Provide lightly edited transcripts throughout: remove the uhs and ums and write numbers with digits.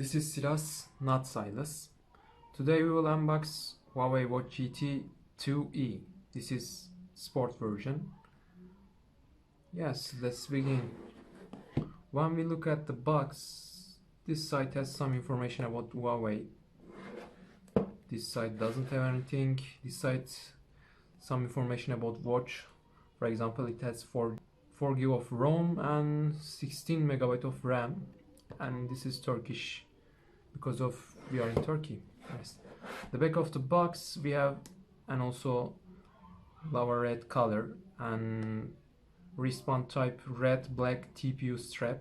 This is Silas, not Silas. Today we will unbox Huawei Watch GT2e. This is sport version. Yes, let's begin. When we look at the box, this site has some information about Huawei. This site doesn't have anything. This site some information about watch. For example, it has 4 GB of ROM and 16 MB of RAM. And this is Turkish because of we are in Turkey. Yes. The back of the box we have, and also lava red color and wristband type red black TPU strap,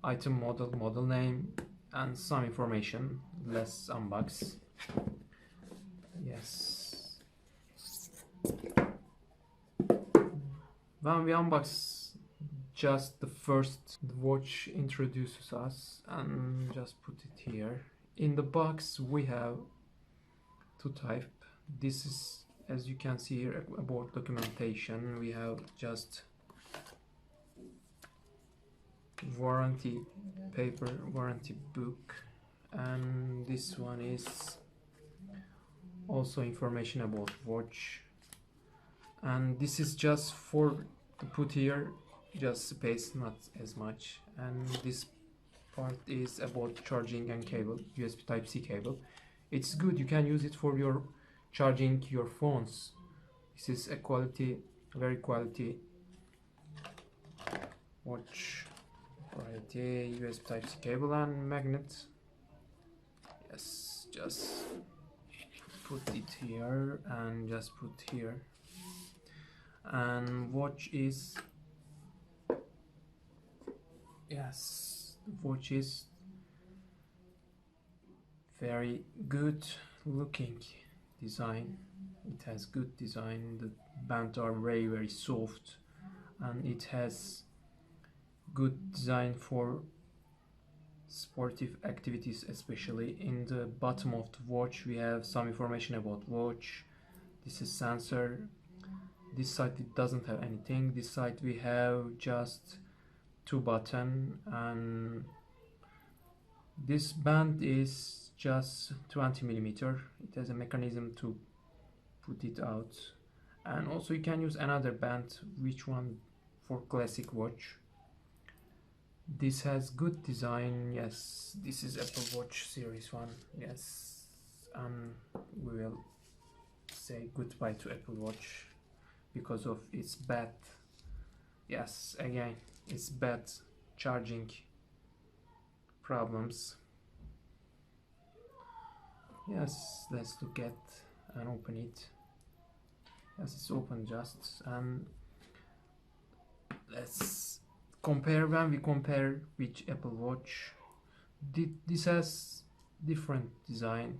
item model name, and some information. Let's unbox. Yes. When we unbox just the first, the watch introduces us, and just put it here. In the box we have two type. This is, as you can see here, about documentation. We have just warranty paper, warranty book, and this one is also information about watch, and this is just for to put here, just space, not as much. And this part is about charging and cable, USB Type-C cable. It's good, you can use it for your charging your phones. This is a quality, very quality watch. Quality USB Type-C cable and magnet. Yes, just put it here and just put here. And watch is, yes, the watch is very good looking design. It has good design. The bands are very soft, and it has good design for sportive activities. Especially in the bottom of the watch we have some information about watch. This is sensor. This side it doesn't have anything. This side we have just 2 buttons, and this band is just 20 millimeter. It has a mechanism to put it out, and also you can use another band, which one for classic watch. This has good design. Yes, this is Apple Watch Series 1. Yes, and we will say goodbye to Apple Watch because of its bad, yes, again, it's bad charging problems. Yes, let's look at and open it. Yes, it's open just, and let's compare. When we compare with Apple Watch, this has different design,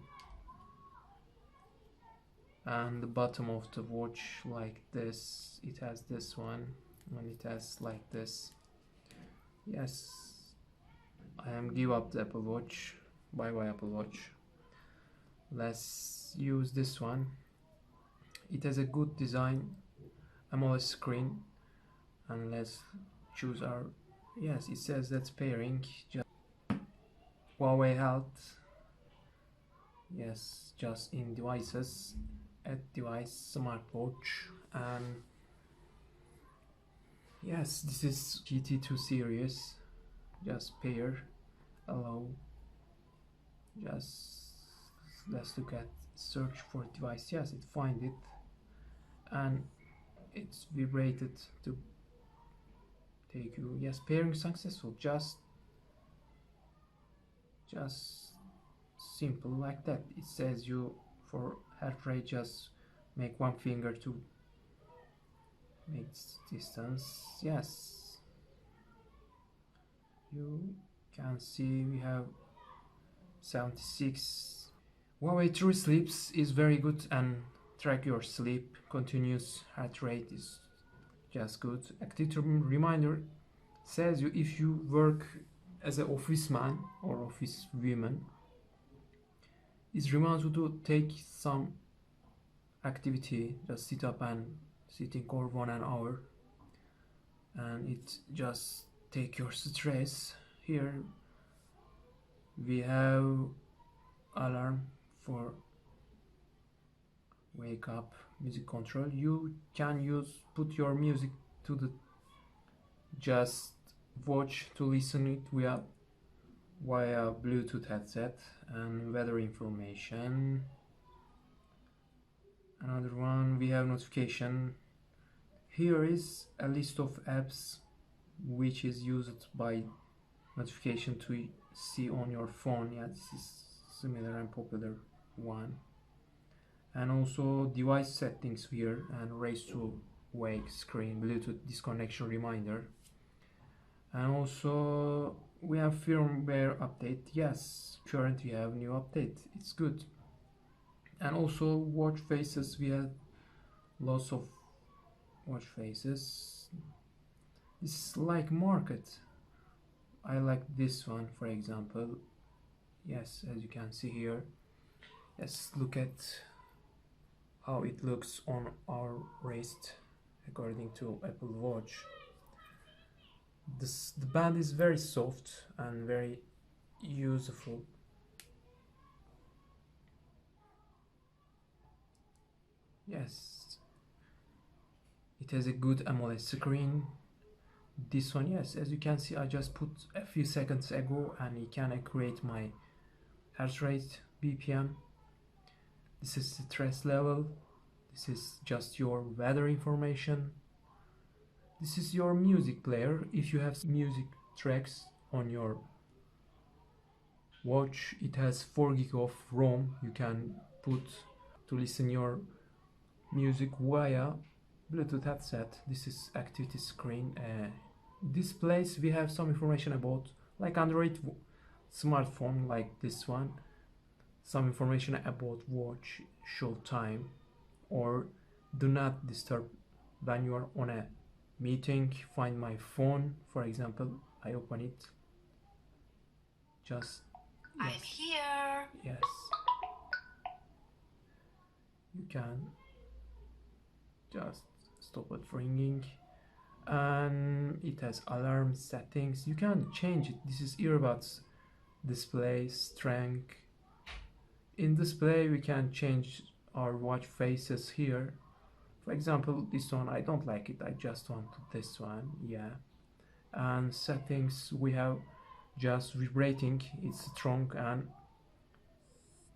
and the bottom of the watch like this, it has this one, and it has like this. Yes, I am give up the Apple Watch. Bye bye Apple Watch. Let's use this one. It has a good design, AMOLED screen, and let's choose our, yes, it says that's pairing, just Huawei Health. Yes, just in devices, add device, smartwatch, and yes, this is GT2 series. Just pair, allow. Just let's look at search for device. Yes, it find it, and it's vibrated to take you. Yes, pairing successful. Just simple like that. It says you for heart rate, just make one finger to make distance. Yes, you can see we have 76. Huawei True Sleeps is very good and track your sleep. Continuous heart rate is just good. Activity reminder says you if you work as an office man or office woman, it reminds you to take some activity, just sit up and sitting for 1 hour, and it just take your stress. Here We have alarm for wake up, music control. You can put your music to the just watch to listen it via Bluetooth headset, and weather information. Another one, we have notification. Here is a list of apps which is used by notification to see on your phone. Yeah, this is similar and popular one. And also device settings here, and raise to wake screen, Bluetooth disconnection reminder. And also we have firmware update. Yes, currently we have new update, it's good. And also watch faces, we have lots of watch faces. This is like market. I like this one, for example. Yes, as you can see here. Let's look at how it looks on our wrist according to Apple Watch. The band is very soft and very useful. Yes, it has a good AMOLED screen. This one, yes, as you can see, I just put a few seconds ago and it can create my heart rate, BPM. This is the stress level. This is just your weather information. This is your music player. If you have music tracks on your watch, it has 4 gig of ROM. You can put to listen your music via Bluetooth headset. This is activity screen. Displays, we have some information about like Android smartphone like this one. Some information about watch, show time, or do not disturb when you are on a meeting. Find my phone, for example. I open it. Just yes. I'm here. Yes. You can just stop it ringing. And it has alarm settings. You can change it. This is earbuds display strength. In display we can change our watch faces here. For example, this one I don't like it, I just want this one. Yeah. And settings, we have just vibrating, it's strong, and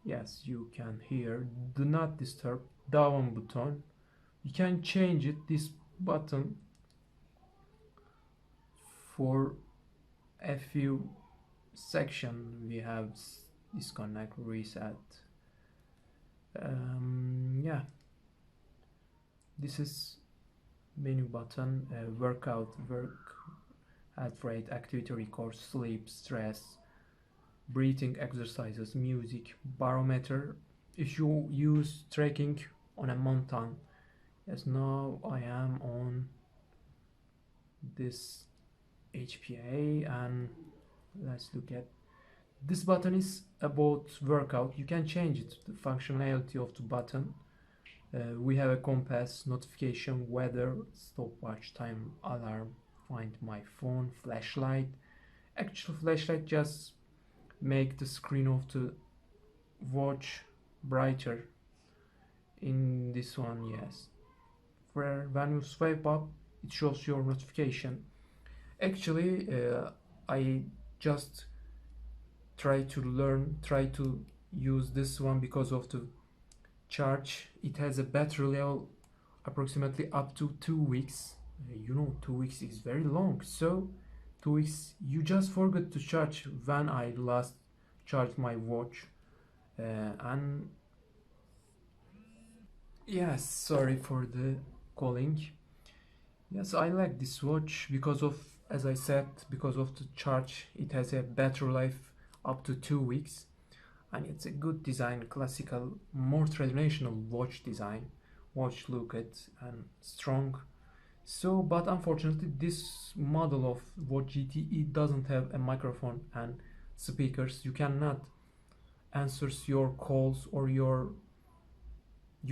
yes, you can hear do not disturb, down button. You can change it, this button, for a few section. We have disconnect, reset. Yeah, this is menu button. Workout, heart rate, activity record, sleep, stress, breathing exercises, music, barometer. If you use trekking on a mountain, yes, now I am on this HPA, and let's look at this button is about workout. You can change it, the functionality of the button. We have a compass, notification, weather, stopwatch, time, alarm, find my phone, flashlight. Actual flashlight just make the screen of the watch brighter. In this one, yes. Where when you swipe up, it shows your notification. Actually, I just try to use this one because of the charge. It has a battery level approximately up to 2 weeks. 2 weeks is very long, so 2 weeks you just forget to charge when I last charged my watch. And yes, sorry for the calling. Yes, I like this watch because of, as I said, because of the charge. It has a battery life up to 2 weeks, and it's a good design, classical, more traditional watch design. Watch look at and strong. So, but unfortunately, this model of watch GT2e doesn't have a microphone and speakers. You cannot answer your calls or you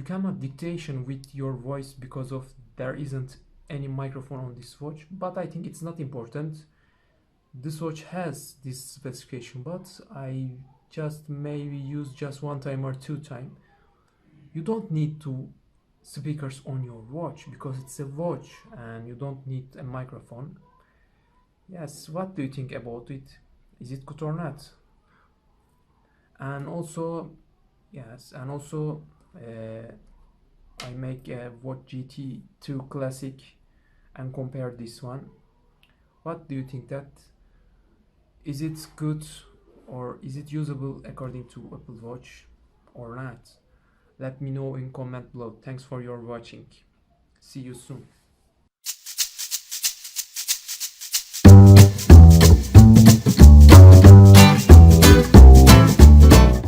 cannot dictation with your voice because of there isn't any microphone on this watch. But I think it's not important. this watch has this specification, but I just maybe use just one time or two time. You don't need to speakers on your watch because it's a watch and you don't need a microphone. Yes, what do you think about it? Is it good or not? And also, yes, and also I make a watch GT2 classic and compare this one. What do you think that? Is it good or is it usable according to Apple Watch or not? Let me know in comment below. Thanks for your watching. See you soon.